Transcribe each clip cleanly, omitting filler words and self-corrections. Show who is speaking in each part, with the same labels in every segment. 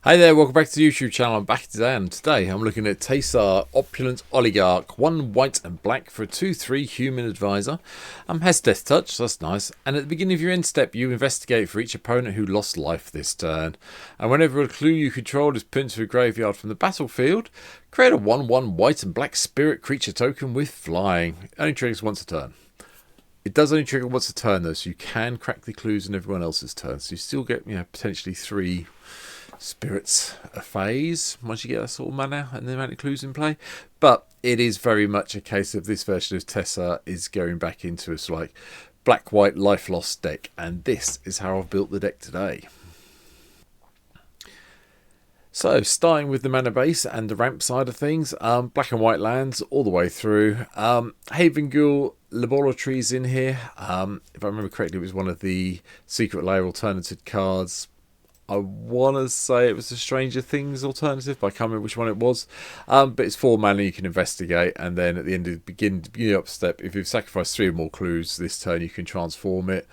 Speaker 1: Hi there, welcome back to the YouTube channel. I'm back today, and today I'm looking at Teysa Opulent Oligarch. 1 white and black for a 2/3 human advisor. Has death touch, so that's nice. And at the beginning of your end step, you investigate for each opponent who lost life this turn. And whenever a clue you control is put into a graveyard from the battlefield, create a 1/1 white and black spirit creature token with flying. It only triggers once a turn. It does only trigger once a turn though, so you can crack the clues in everyone else's turn. So you still get, potentially 3 spirits a phase once you get that sort of mana and the amount of clues in play. But it is very much a case of this version of Teysa is going back into a sort of like black-white life lost deck, and this is how I've built the deck today. So, starting with the mana base and the ramp side of things, black and white lands all the way through. Haven Ghoul Laboratories in here. If I remember correctly, it was one of the Secret Lair alternative cards. I want to say it was the Stranger Things alternative, but I can't remember which one it was. But it's 4 mana you can investigate, and then at the end of the beginning up step, if you've sacrificed 3 or more clues this turn, you can transform it.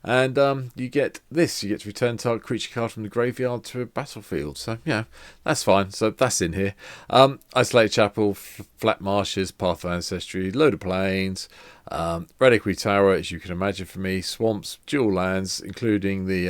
Speaker 1: And you get this. You get to return target creature card from the graveyard to a battlefield. So, yeah, that's fine. So, that's in here. Isolated Chapel, Flat Marshes, Path of Ancestry, load of plains, Reliquary Tower, as you can imagine for me, swamps, dual lands, including the,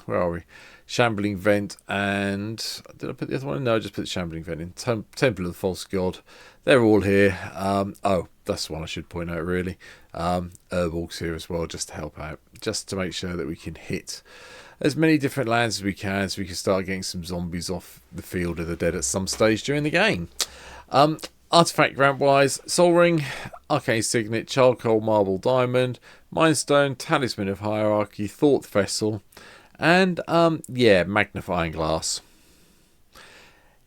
Speaker 1: where are we? Shambling Vent, and did I put the other one in? No, I just put the Shambling Vent in. Temple of the False God. They're all here. Oh, that's the one I should point out, really. Urborg's here as well, just to help out. Just to make sure that we can hit as many different lands as we can, so we can start getting some zombies off the field of the dead at some stage during the game. Artifact ramp-wise, Sol Ring, Arcane Signet, Charcoal Marble Diamond, Mindstone, Talisman of Hierarchy, Thought Vessel, and, yeah, Magnifying Glass.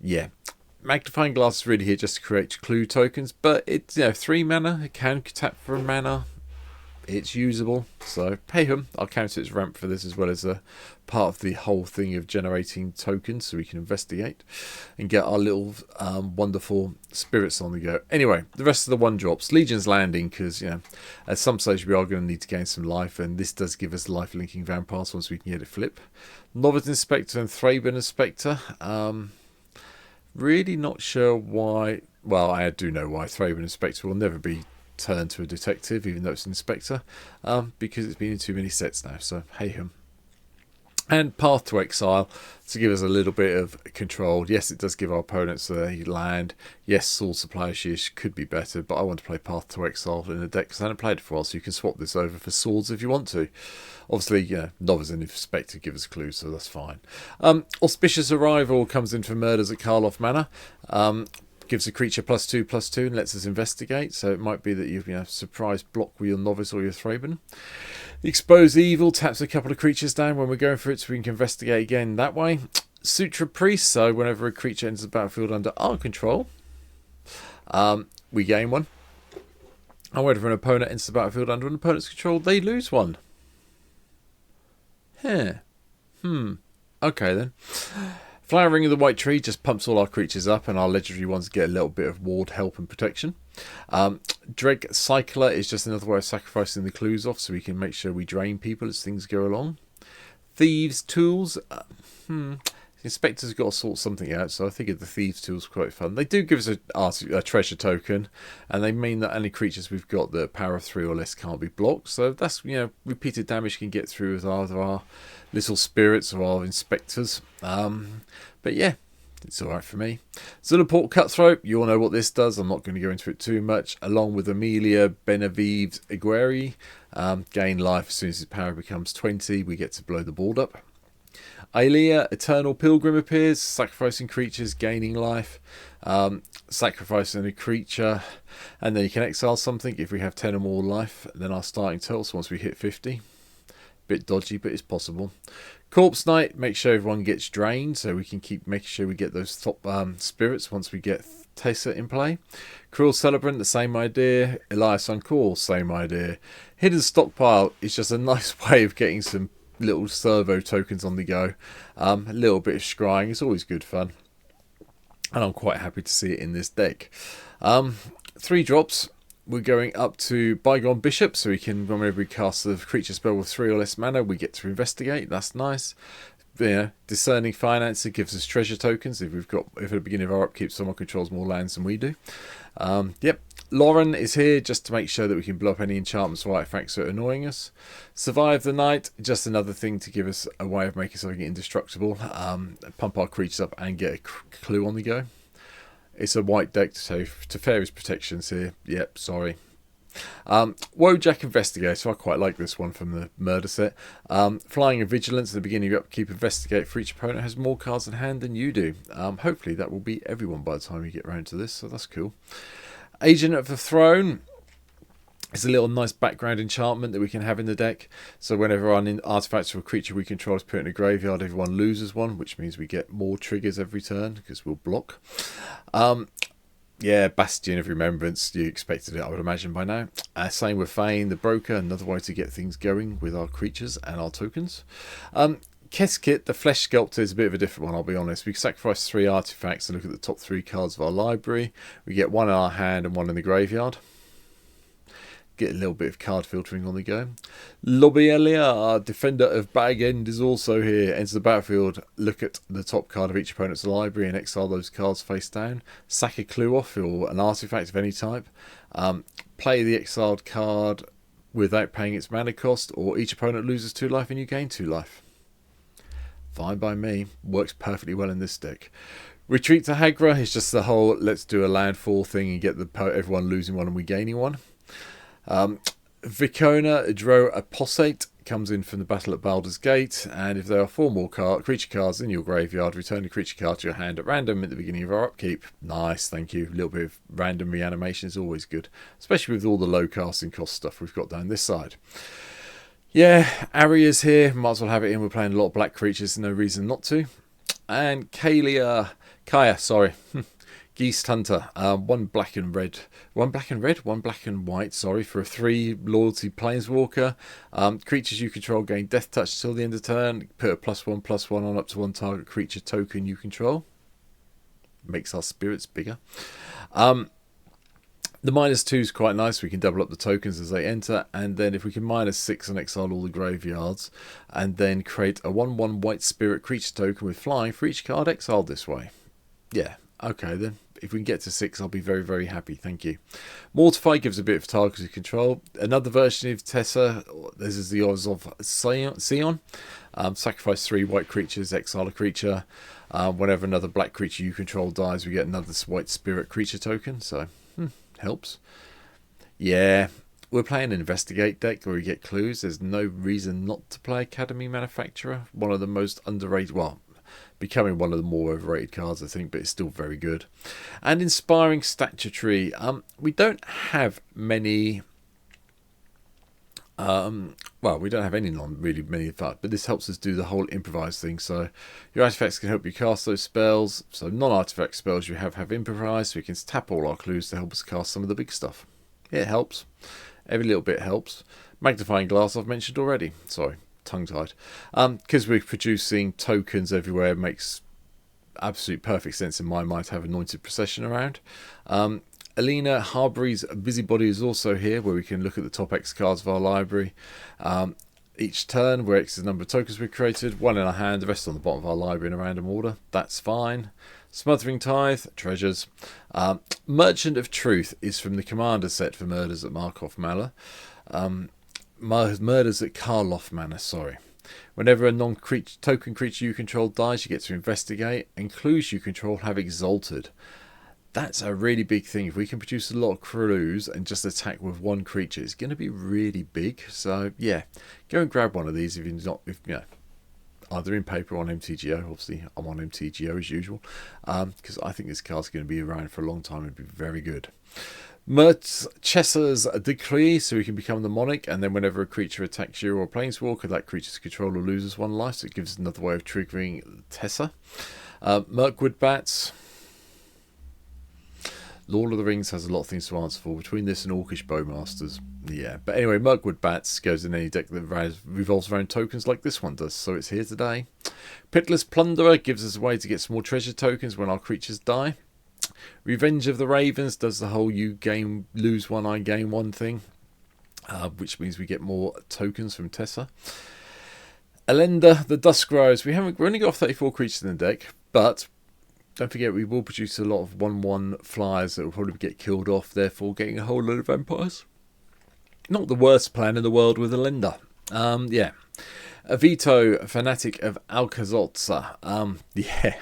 Speaker 1: Yeah, Magnifying Glass is really here just to create clue tokens, but it's, 3 mana. It can tap for a mana. It's usable, so hey hum. I'll count it as ramp for this, as well as a part of the whole thing of generating tokens so we can investigate and get our little wonderful spirits on the go. Anyway, the rest of the 1-drops. Legion's Landing, because at some stage we are going to need to gain some life, and this does give us life linking vampires once we can get it flip. Novice Inspector and Thraben Inspector. Really not sure why. Well, I do know why. Thraben Inspector will never be turned to a detective, even though it's an inspector, because it's been in too many sets now, so hey hum. And Path to Exile to give us a little bit of control. Yes, it does give our opponents a land. Yes, Sword Supply Shish could be better, but I want to play Path to Exile in the deck because I haven't played it for a while, so you can swap this over for swords if you want to. Obviously, Novice and Inspector give us clues, so that's fine. Auspicious Arrival comes in for Murders at Karloff Manor. Gives a creature +2/+2 and lets us investigate. So it might be that you surprise block with your Novice or your Thraben. The Expose Evil taps a couple of creatures down when we're going for it, so we can investigate again that way. Sutra Priest, so whenever a creature enters the battlefield under our control, we gain 1. And whenever an opponent enters the battlefield under an opponent's control, they lose 1. Okay then. Flowering of the White Tree just pumps all our creatures up, and our legendary ones get a little bit of ward, help, and protection. Dreg Cycler is just another way of sacrificing the clues off, so we can make sure we drain people as things go along. Thieves' Tools. The Inspector's got to sort something out, so I think the Thieves' Tools are quite fun. They do give us a treasure token, and they mean that any creatures we've got that power of 3 or less can't be blocked. So that's, repeated damage can get through with either our little spirits or our inspectors. But yeah, it's alright for me. Zulaport Cutthroat, you all know what this does. I'm not going to go into it too much. Along with Amelia Benavides Aguirre, gain life as soon as his power becomes 20. We get to blow the board up. Aelia, Eternal Pilgrim appears, sacrificing creatures, gaining life, sacrificing a creature, and then you can exile something if we have 10 or more life. Then our starting total, so once we hit 50. Bit dodgy, but it's possible. Corpse Knight, make sure everyone gets drained, so we can keep making sure we get those top spirits once we get Teysa in play. Cruel Celebrant, the same idea. Elias Uncall, same idea. Hidden Stockpile is just a nice way of getting some little servo tokens on the go. A little bit of scrying is always good fun, and I'm quite happy to see it in this deck. 3 drops. We're going up to Bygone Bishop, so we can, whenever we cast the creature spell with 3 or less mana, we get to investigate. That's nice. Discerning Financer gives us treasure tokens if at the beginning of our upkeep someone controls more lands than we do. Yep. Lauren is here just to make sure that we can blow up any enchantments or artifacts that are annoying us. Survive the Night, just another thing to give us a way of making something indestructible. Pump our creatures up and get a clue on the go. It's a white deck, so Teferi's protections here. Yep, sorry. Wojak Investigator, I quite like this one from the murder set. Flying and Vigilance at the beginning of your upkeep. Investigate for each opponent has more cards in hand than you do. Hopefully that will be everyone by the time you get around to this, so that's cool. Agent of the Throne is a little nice background enchantment that we can have in the deck. So whenever an artifact or a creature we control is put in a graveyard, everyone loses one, which means we get more triggers every turn because we'll block. Yeah, Bastion of Remembrance, you expected it, I would imagine, by now. Same with Fane, the Broker, another way to get things going with our creatures and our tokens. Keskit, the Flesh Sculptor, is a bit of a different one, I'll be honest. We sacrifice 3 artifacts and look at the top 3 cards of our library. We get 1 in our hand and 1 in the graveyard. Get a little bit of card filtering on the go. Lobielia, our Defender of Bag End, is also here. Enter the battlefield, look at the top card of each opponent's library and exile those cards face down. Sack a clue off or an artifact of any type. Play the exiled card without paying its mana cost, or each opponent loses 2 life and you gain 2 life. Fine by me. Works perfectly well in this deck. Retreat to Hagra is just the whole let's do a landfall thing and get everyone losing 1 and we gaining 1. Vicona Dro Apostate comes in from the battle at Baldur's Gate, and if there are 4 more creature cards in your graveyard, return a creature card to your hand at random at the beginning of our upkeep. Nice, thank you. A little bit of random reanimation is always good, especially with all the low casting cost stuff we've got down this side. Yeah, Aria's here, might as well have it in. We're playing a lot of black creatures, no reason not to. And Kaya, Geese Hunter, 1 black and red, 1 black and white, sorry, for a 3 loyalty planeswalker. Creatures you control gain death touch till the end of turn. Put a +1/+1 on up to 1 target creature token you control. Makes our spirits bigger. The -2 is quite nice. We can double up the tokens as they enter, and then if we can -6 and exile all the graveyards, and then create a 1/1 white spirit creature token with flying for each card exiled this way. Yeah, okay then. If we can get to 6, I'll be very, very happy. Thank you. Mortify gives a bit of targeted control. Another version of Teysa. This is the Oz of Sion. Sacrifice 3 white creatures, exile a creature. Whenever another black creature you control dies, we get another white spirit creature token. So, helps. Yeah, we're playing an Investigate deck where we get clues. There's no reason not to play Academy Manufacturer. One of the most underrated, well, becoming one of the more overrated cards, I think, but it's still very good. And Inspiring Statuary. We don't have many. We don't have any really many of that, but this helps us do the whole improvise thing. So your artifacts can help you cast those spells. So non-artifact spells you have improvise, so we can tap all our clues to help us cast some of the big stuff. It helps. Every little bit helps. Magnifying glass I've mentioned already. Sorry, tongue-tied. Because we're producing tokens everywhere, it makes absolute perfect sense in my mind to have Anointed Procession around. Alina Harbury's Busybody is also here, where we can look at the top X cards of our library. Each turn, where X is the number of tokens we've created, 1 in our hand, the rest on the bottom of our library in a random order. That's fine. Smothering Tithe, treasures. Merchant of Truth is from the Commander set for Murders at Markov Manor. Murders at Karloff Manor, sorry. Whenever a non-token creature you control dies, you get to investigate, and clues you control have exalted. That's a really big thing. If we can produce a lot of clues and just attack with 1 creature, it's going to be really big. So yeah, go and grab one of these if either in paper or on MTGO. Obviously, I'm on MTGO as usual, because I think this card's going to be around for a long time and be very good. Chesser's Decree, so we can become the Monarch, and then whenever a creature attacks you or a Planeswalker, that creature's controller loses 1 life, so it gives us another way of triggering Teysa. Mirkwood Bats. Lord of the Rings has a lot of things to answer for between this and Orcish Bowmasters. Yeah, but anyway, Mirkwood Bats goes in any deck that revolves around tokens like this one does, so it's here today. Pitiless Plunderer gives us a way to get some more treasure tokens when our creatures die. Revenge of the Ravens does the whole you lose 1, I gain 1 thing, which means we get more tokens from Teysa. Elenda, the Dusk Rose. We've only got 34 creatures in the deck, but don't forget we will produce a lot of 1/1 flyers that will probably get killed off, therefore getting a whole load of vampires. Not the worst plan in the world with Elenda. Yeah. Avito, Fanatic of Alcazotza. Yeah.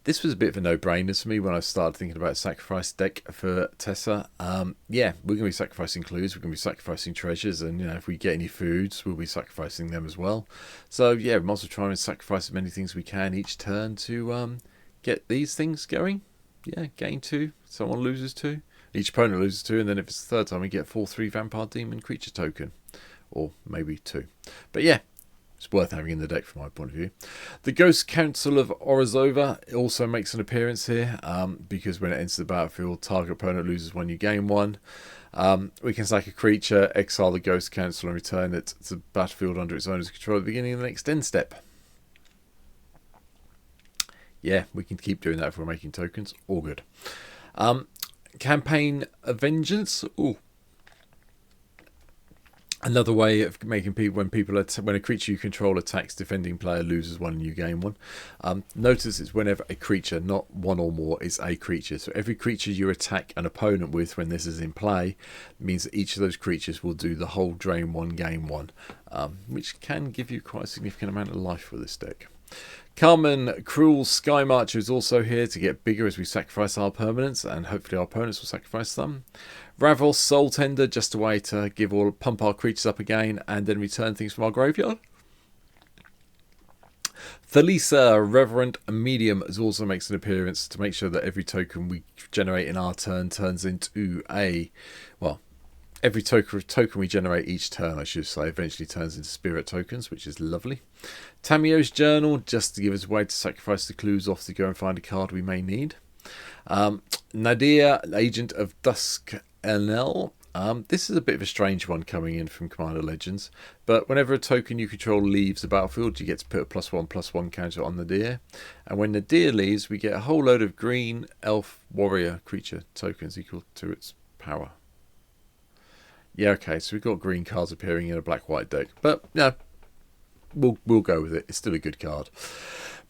Speaker 1: This was a bit of a no-brainer for me when I started thinking about a sacrifice deck for Teysa. Yeah, we're going to be sacrificing clues, we're going to be sacrificing treasures, and if we get any foods, we'll be sacrificing them as well. So yeah, we might as well try and sacrifice as many things we can each turn to get these things going. Yeah, gain 2, someone loses 2. Each opponent loses 2, and then if it's the third time, we get a 4/3 Vampire Demon creature token. Or maybe 2. But yeah, it's worth having in the deck from my point of view. The Ghost Council of Orizova also makes an appearance here, because when it enters the battlefield, target opponent loses 1, you gain 1. We can sack a creature, exile the Ghost Council, and return it to the battlefield under its owner's control at the beginning of the next end step. Yeah, we can keep doing that if we're making tokens. All good. Campaign of Vengeance. Ooh. Another way of making people, when a creature you control attacks defending player, loses 1 and you gain 1. Notice it's whenever a creature, not one or more, is a creature. So every creature you attack an opponent with when this is in play means that each of those creatures will do the whole drain 1, gain 1, which can give you quite a significant amount of life with this deck. Carmen Cruel Sky Marcher is also here to get bigger as we sacrifice our permanents, and hopefully our opponents will sacrifice them. Ravos Soul Tender, just a way to pump our creatures up again and then return things from our graveyard. Thelisa, Reverent Medium, also makes an appearance to make sure that every token we generate in our turn turns into every token we generate each turn, I should say, eventually turns into spirit tokens, which is lovely. Tamio's Journal, just to give us a way to sacrifice the clues off to go and find a card we may need. Nadir, Agent of Dusk NL. This is a bit of a strange one coming in from Commander Legends, but whenever a token you control leaves the battlefield, you get to put a +1/+1 counter on Nadir. And when Nadir leaves, we get a whole load of green elf warrior creature tokens equal to its power. Yeah, okay, so we've got green cards appearing in a black-white deck, but yeah, we'll go with it. It's still a good card.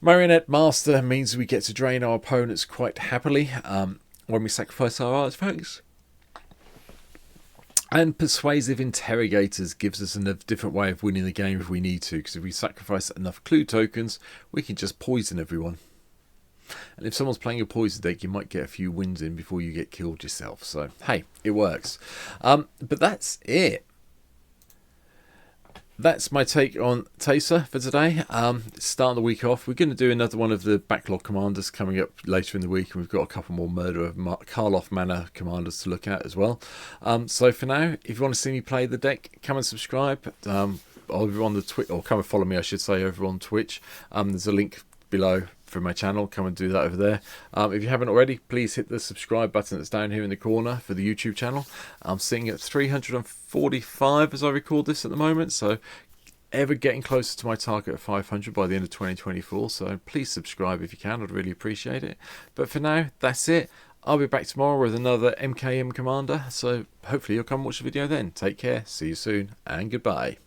Speaker 1: Marionette Master means we get to drain our opponents quite happily when we sacrifice our artifacts. And Persuasive Interrogators gives us a different way of winning the game if we need to, because if we sacrifice enough clue tokens, we can just poison everyone. And if someone's playing a poison deck, you might get a few wins in before you get killed yourself. So, hey, it works. But that's it. That's my take on Teysa for today. Starting the week off, we're going to do another one of the backlog commanders coming up later in the week, and we've got a couple more Murder of Karloff Manor commanders to look at as well. So for now, if you want to see me play the deck, come and subscribe. Over on the Twitch, or come and follow me, I should say, over on Twitch. There's a link below for my channel. Come and do that over there. If you haven't already, please hit the subscribe button that's down here in the corner for the YouTube channel. I'm sitting at 345 as I record this at the moment, so ever getting closer to my target of 500 by the end of 2024, so please subscribe if you can. I'd really appreciate it. But for now, that's it. I'll be back tomorrow with another MKM commander, so hopefully you'll come watch the video then. Take care, see you soon, and goodbye.